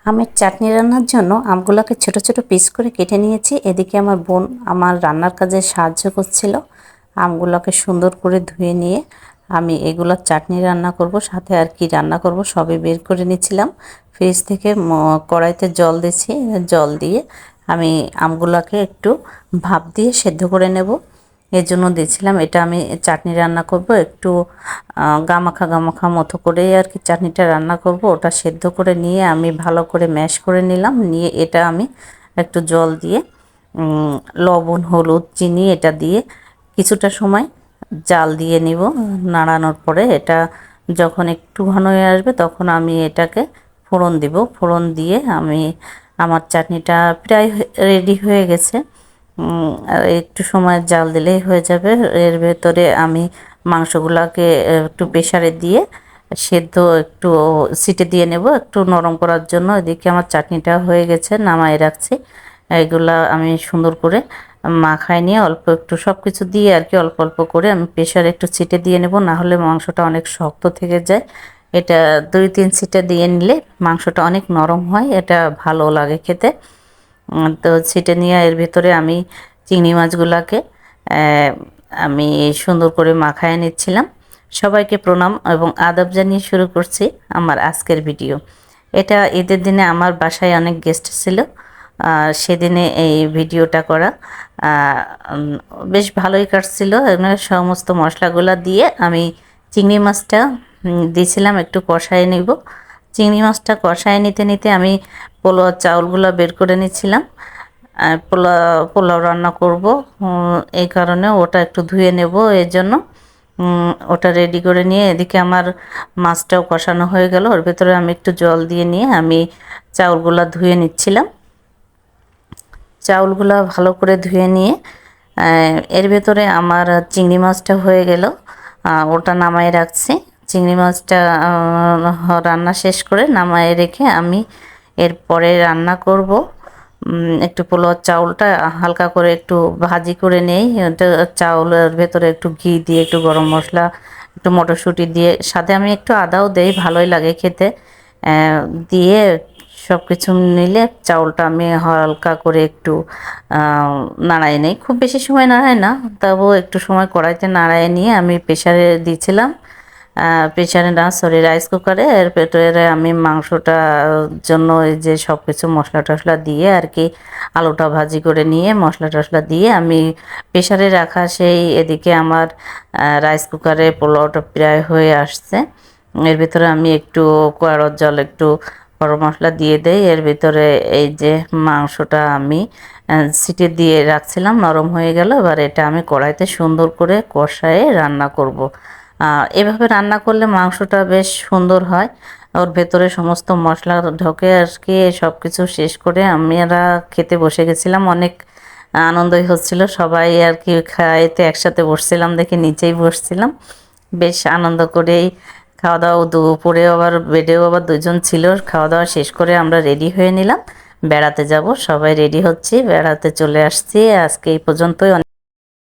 আমের চাটনি রান্নার জন্য আমগুলোকে ছোট ছোট পিস করে কেটে নিয়েছি। এদিকে আমার বোন আমার রান্নার কাজে সাহায্য করছিল। আমগুলোকে সুন্দর করে ধুয়ে নিয়ে আমি এগুলোর চাটনি রান্না করব, সাথে আর কি রান্না করব সবই বের করে নিয়েছিলাম। ফ্রিজ থেকে কড়াইতে জল দিয়েছি, জল দিয়ে আমি আমগুলোকে একটু ভাপ দিয়ে সেদ্ধ করে নেব। এর জন্য দিয়েছিলাম। এটা আমি চাটনি রান্না করব, একটু গামাখা গামাখা মতো করেই আর কি চাটনিটা রান্না করব। ওটা সেদ্ধ করে নিয়ে আমি ভালো করে ম্যাশ করে নিলাম। নিয়ে এটা আমি একটু জল দিয়ে লবণ, হলুদ, চিনি এটা দিয়ে কিছুটা সময় জাল দিয়ে নিব। নাড়ানোর পরে এটা যখন একটু ঘন হয়ে আসবে তখন আমি এটাকে ফোড়ন দিব। ফোড়ন দিয়ে আমার চাটনিটা প্রায় রেডি হয়ে গেছে। একটু সময় জাল দিলেই হয়ে যাবে। এর ভেতরে আমি মাংসগুলোকে একটু প্রেসারে দিয়ে সেদ্ধ একটু সিটে দিয়ে নেব একটু নরম করার জন্য। এদিকে আমার চাটনিটা হয়ে গেছে, নামাই রাখছি। এগুলা আমি সুন্দর করে মাখায় নিয়ে অল্প একটু সব কিছু দিয়ে আর কি অল্প অল্প করে আমি প্রেসারে একটু সিটে দিয়ে নেব, না হলে মাংসটা অনেক শক্ত থেকে যায়। এটা 2-3 সিটে দিয়ে নিলে মাংসটা অনেক নরম হয়, এটা ভালো লাগে খেতে। তো ছিটে নিয়ে এর ভিতরে আমি চিংড়ি মাছগুলোকে আমি সুন্দর করে মাখায় নিচ্ছিলাম। সবাইকে প্রণাম এবং আদাব জানিয়ে শুরু করছি আমার আজকের ভিডিও। এটা ঈদের দিনে আমার বাসায় অনেক গেস্ট ছিল, সেদিনে এই ভিডিওটা করা। বেশ ভালোই কাটছিল। সমস্ত মশলাগুলো দিয়ে আমি চিংড়ি মাছটা দিয়েছিলাম একটু কষায় নিব। চিংড়ি মাছটা কষায় নিতে নিতে আমি পোলাও চাউলগুলো বের করে নিচ্ছিলাম। পোলাও রান্না করব, এই কারণে ওটা একটু ধুয়ে নেব। এর জন্য ওটা রেডি করে নিয়ে এদিকে আমার মাছটাও কষানো হয়ে গেল। ওর ভেতরে আমি একটু জল দিয়ে নিয়ে আমি চাউলগুলো ধুয়ে নিচ্ছিলাম। চাউলগুলো ভালো করে ধুয়ে নিয়ে এর ভেতরে আমার চিংড়ি মাছটা হয়ে গেল, ওটা নামায় রাখছি। চিংড়ি মাছটা রান্না শেষ করে নামায় রেখে আমি এরপরে রান্না করব। একটু পোলাও চাউলটা হালকা করে একটু ভাজি করে নেই। চাউলের ভেতরে একটু ঘি দিয়ে একটু গরম মশলা একটু মটরশুঁটি দিয়ে সাথে আমি একটু আদাও দেই, ভালোই লাগে খেতে। দিয়ে সব কিছু নিলে চাউলটা আমি হালকা করে একটু নাড়াই নেই, খুব বেশি সময় নাড়াই না, তবুও একটু সময় কড়াইতে নাড়াই নিয়ে আমি প্রেসারে দিয়েছিলাম। প্রেসারে না, সরি, রাইস কুকারে। এর ভেতরে আমি মাংসটা জন্য এই যে সব কিছু মশলা টশলা দিয়ে আর কি আলুটা ভাজি করে নিয়ে মশলা টশলা দিয়ে আমি প্রেসারে রাখা সেই এদিকে আমার রাইস কুকারে পোলাওটা প্রায় হয়ে আসছে। এর ভিতরে আমি একটু কোয়ারর জল একটু গরম মশলা দিয়ে দেই। এর ভিতরে এই যে মাংসটা আমি সিটি দিয়ে রাখছিলাম, নরম হয়ে গেল। এবার এটা আমি কড়াইতে সুন্দর করে কষায়ে রান্না করব। এভাবে রান্না করলে মাংসটা বেশ সুন্দর হয়। ওর ভেতরে সমস্ত মশলা ঢোকে আর কি। সব কিছু শেষ করে আমরা খেতে বসে গেছিলাম। অনেক আনন্দই হচ্ছিল, সবাই আর কি খাইতে একসাথে বসছিলাম দেখে নিচেই বসছিলাম। বেশ আনন্দ করেই খাওয়া দাওয়া, দুপুরে আবার বেডেও আবার 2জন ছিল। খাওয়া দাওয়া শেষ করে আমরা রেডি হয়ে নিলাম, বেড়াতে যাব। সবাই রেডি হচ্ছি, বেড়াতে চলে আসছি। আজকে এই পর্যন্তই।